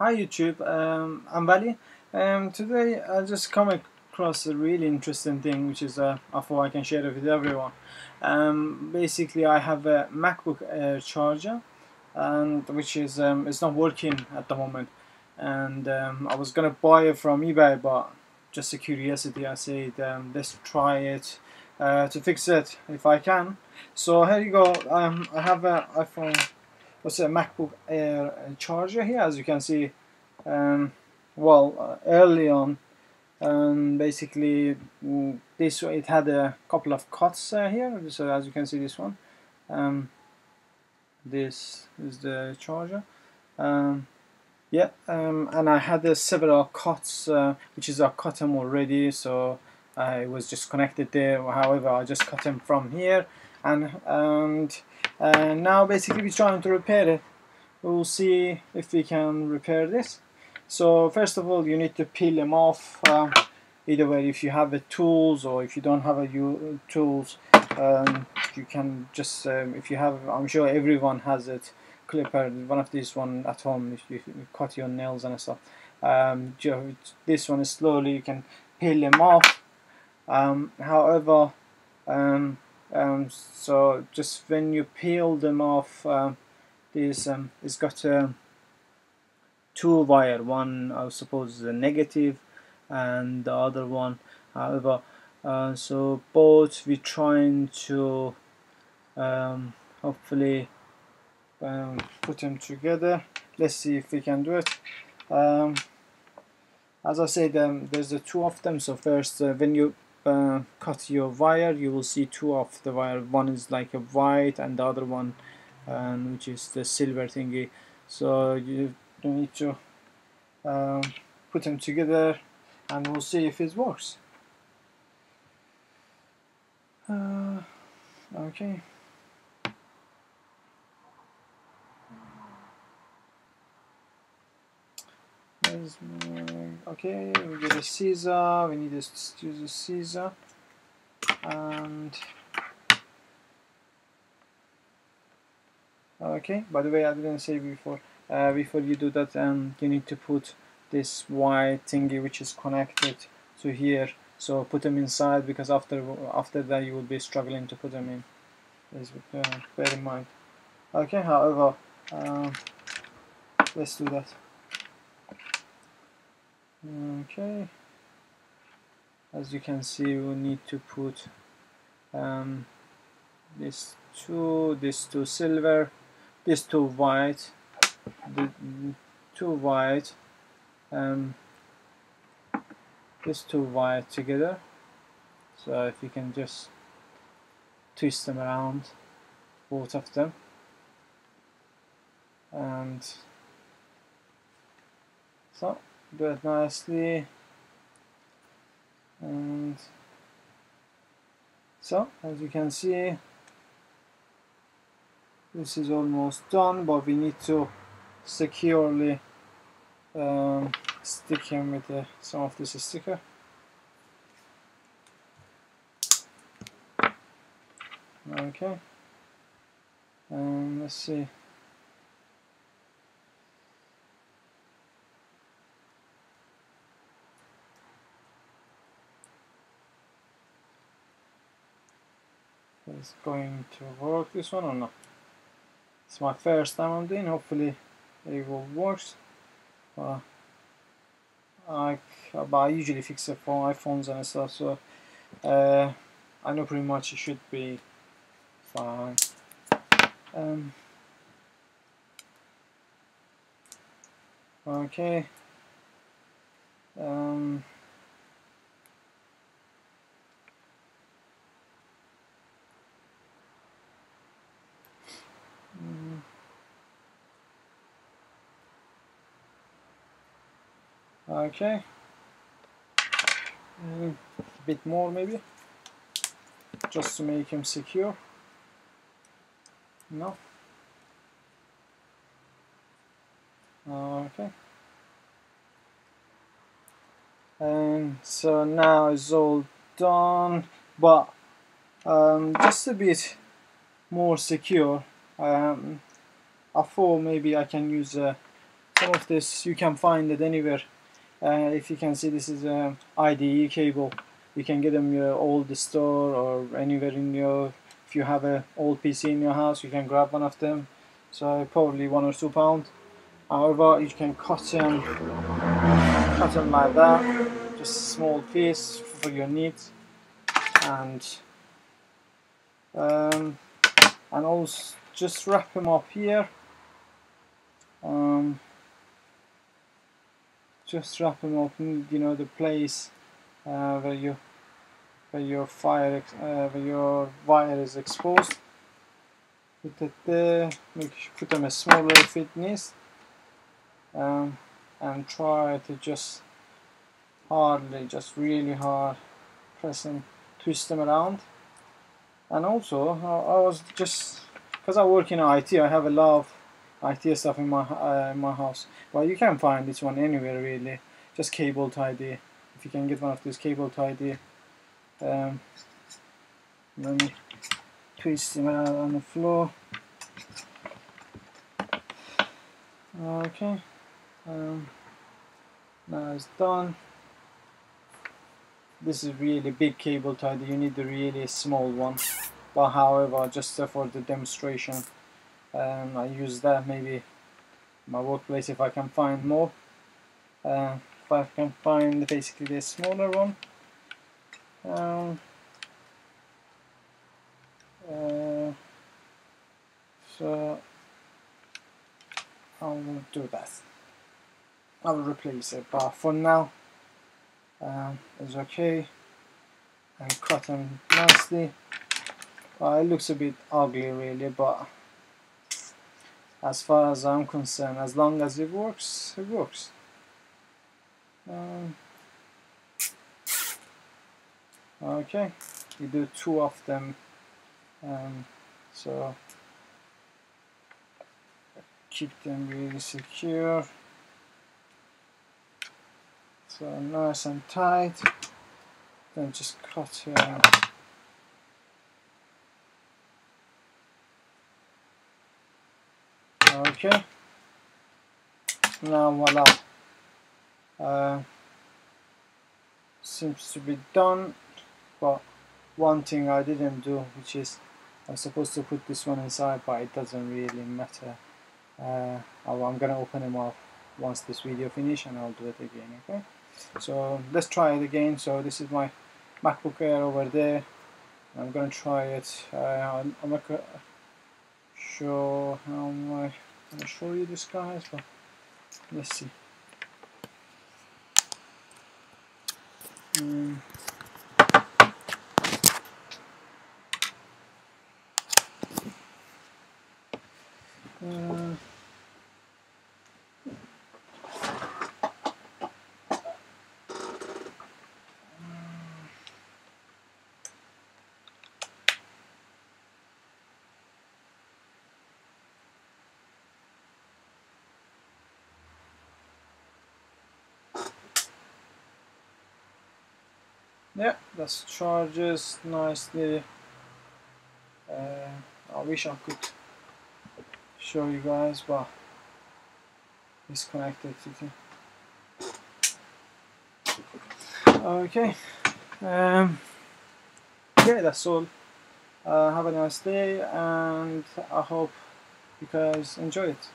Hi YouTube, I'm Vali. Today I just come across a really interesting thing, which is I thought I can share it with everyone. Basically, I have a MacBook Air charger, and which is it's not working at the moment. And I was gonna buy it from eBay, but just a curiosity, I said let's try it to fix it if I can. So here you go. I have an iPhone. What's a MacBook Air charger here, as you can see. um, Early on, basically, this it had a couple of cuts here. So as you can see, this one, um, this is the charger. um, yeah, and I had several cuts, which is I cut them already, so I was just connected there. However, I just cut them from here, and now basically we're trying to repair it. We'll see if we can repair this. So first of all, you need to peel them off. Either way, if you have the tools or if you don't have a tools, you can just if you have, I'm sure everyone has it, clipper, one of these one at home. If you cut your nails and stuff, this one is slowly you can peel them off. However, so just when you peel them off, this it's got two wire. One I suppose is a negative, and the other one. However, so both we're trying to hopefully put them together. Let's see if we can do it. Um, as I said, there's the two of them. So first, when you cut your wire, you will see two of the wire. One is like a white, and the other one, which is the silver thingy. So you need to um, put them together, and we'll see if it works. Okay. Okay, we get a scissor. We need to use a scissor, and okay. By the way, I didn't say before. Before you do that, you need to put this white thingy which is connected to here. So put them inside, because after that you will be struggling to put them in. Please bear in mind. Okay. However, let's do that. Okay. As you can see, we need to put this two silver, this two white, the two white, this two white together. So if you can just twist them around, both of them, and so do it nicely. And so as you can see, this is almost done, but we need to securely stick him with some of this sticker. Okay, let's see. Is going to work, this one, or not? It's my first time I'm doing. Hopefully it will work. I usually fix it for iPhones and stuff, so I know pretty much it should be fine. Okay. Okay. A bit more maybe, just to make him secure. No. Okay. And so now it's all done, but just a bit more secure. I thought maybe I can use some of this you can find it anywhere. If you can see, this is a IDE cable. You can get them in your old store or anywhere in your, if you have an old PC in your house, you can grab one of them. So probably £1 or £2. However, you can cut them like that, just a small piece for your needs, and also just wrap them up here. Just wrap them up in, you know, the place where your where your wire is exposed. Put it there. Put them as smaller if it needs, and try to just really hard press and twist them around. And also, I was just, because I work in IT, I have a lot of IT stuff in my house. Well, you can find this one anywhere really. Just cable tidy. If you can get one of these cable tidy, let me twist them out on the floor. Okay. Now it's done. This is really big cable tidy. You need the really small one. But however, just for the demonstration, I use that maybe in my workplace if I can find more. If I can find basically the smaller one. So I will do that. I will replace it, but for now it's okay. And cut them nicely. It looks a bit ugly really, but as far as I'm concerned, as long as it works, it works. Okay, you do 2 of them, so keep them really secure, so nice and tight. Then just cut here. Okay, now voila, seems to be done. But one thing I didn't do, which is I'm supposed to put this one inside, but it doesn't really matter. I'm gonna open them up once this video finish, and I'll do it again. Okay, so let's try it again. So this is my MacBook Air over there. I'm gonna try it. I'm not sure how am I gonna show you this, guys, but let's see. Yeah, that charges nicely. I wish I could show you guys, but it's connected to okay. Yeah, that's all. Have a nice day, and I hope you guys enjoy it.